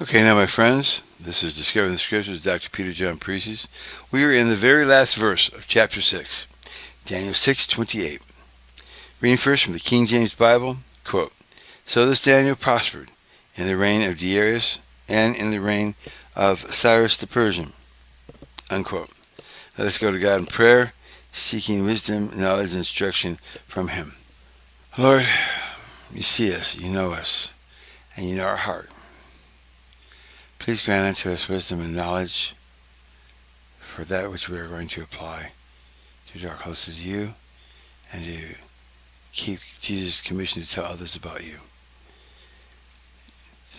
Okay, now my friends, this is Discovering the Scriptures with Dr. Peter-John Parisis. We are in the very last verse of chapter 6, Daniel 6:28. Reading first from the King James Bible, quote, "So this Daniel prospered in the reign of Darius and in the reign of Cyrus the Persian," unquote. Let us go to God in prayer, seeking wisdom, knowledge, and instruction from Him. Lord, you see us, you know us, and you know our heart. Please grant unto us wisdom and knowledge for that which we are going to apply to draw closer to you and to keep Jesus' commission to tell others about you.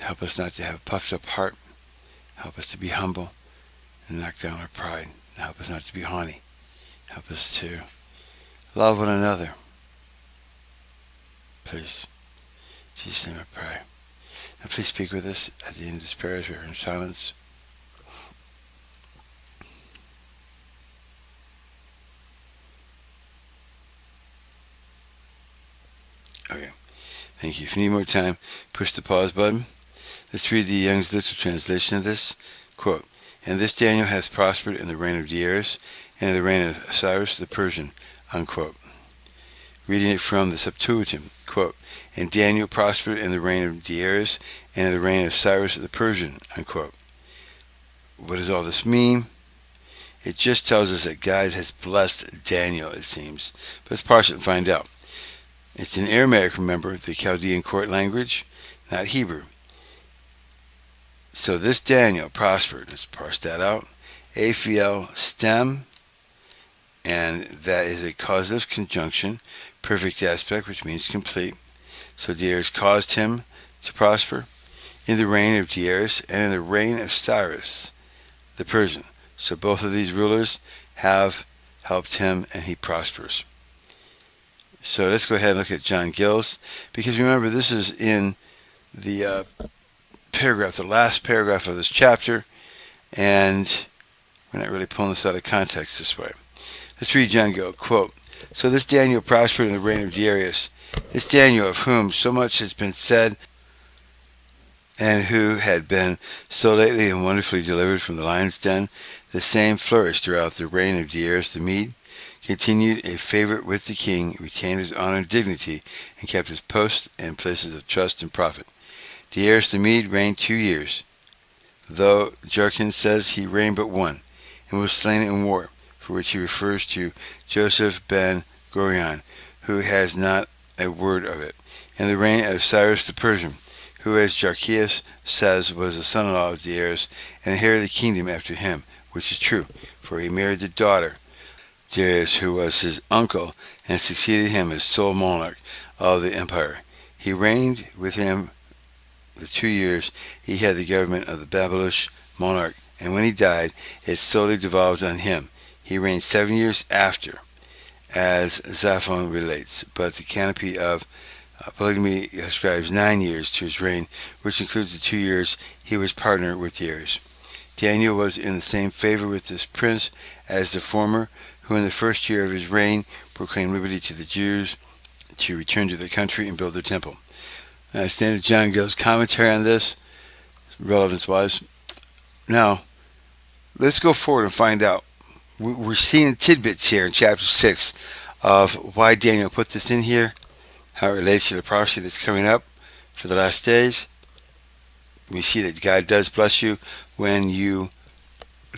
Help us not to have a puffed up heart. Help us to be humble and knock down our pride. Help us not to be haughty. Help us to love one another. Please. In Jesus' name I pray. Now please speak with us at the end of this prayer as we are in silence. Okay. Thank you. If you need more time, push the pause button. Let's read the Young's Literal translation of this. Quote, "And this Daniel hath prospered in the reign of Darius and in the reign of Cyrus the Persian," unquote. Reading it from the Septuagint, quote, "And Daniel prospered in the reign of Darius and in the reign of Cyrus the Persian," unquote. What does all this mean? It just tells us that God has blessed Daniel, it seems. But let's parse it and find out. It's in Aramaic, remember, the Chaldean court language, not Hebrew. So this Daniel prospered. Let's parse that out. APL stem, and that is a causative conjunction, perfect aspect, which means complete. So Darius caused him to prosper in the reign of Darius and in the reign of Cyrus the Persian. So both of these rulers have helped him, and he prospers. So let's go ahead and look at John Gill's, because remember, this is in the paragraph, the last paragraph of this chapter, and we're not really pulling this out of context this way. Let's read John Gill, quote, "So this Daniel prospered in the reign of Darius. This Daniel, of whom so much has been said, and who had been so lately and wonderfully delivered from the lion's den, the same flourished throughout the reign of Darius the Mede, continued a favorite with the king, retained his honor and dignity, and kept his posts and places of trust and profit. Darius the Mede reigned 2 years, though Jarkin says he reigned but one, and was slain in war, for which he refers to Joseph ben Gorion, who has not a word of it. In the reign of Cyrus the Persian, who, as Jarchius says, was the son-in-law of Darius, and inherited the kingdom after him, which is true, for he married the daughter Darius, who was his uncle, and succeeded him as sole monarch of the empire. He reigned with him the 2 years he had the government of the Babylonish monarch, and when he died, it solely devolved on him. He reigned 7 years after, as Zaphon relates, but the canopy of polygamy ascribes 9 years to his reign, which includes the 2 years he was partner with Darius. Daniel was in the same favor with this prince as the former, who in the first year of his reign proclaimed liberty to the Jews to return to their country and build their temple." I stand at John Gill's commentary on this, relevance-wise. Now, let's go forward and find out. We're seeing tidbits here in chapter 6 of why Daniel put this in here, how it relates to the prophecy that's coming up for the last days. We see that God does bless you when you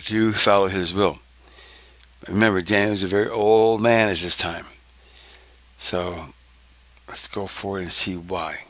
do follow His will. Remember, Daniel is a very old man at this time. So let's go forward and see why.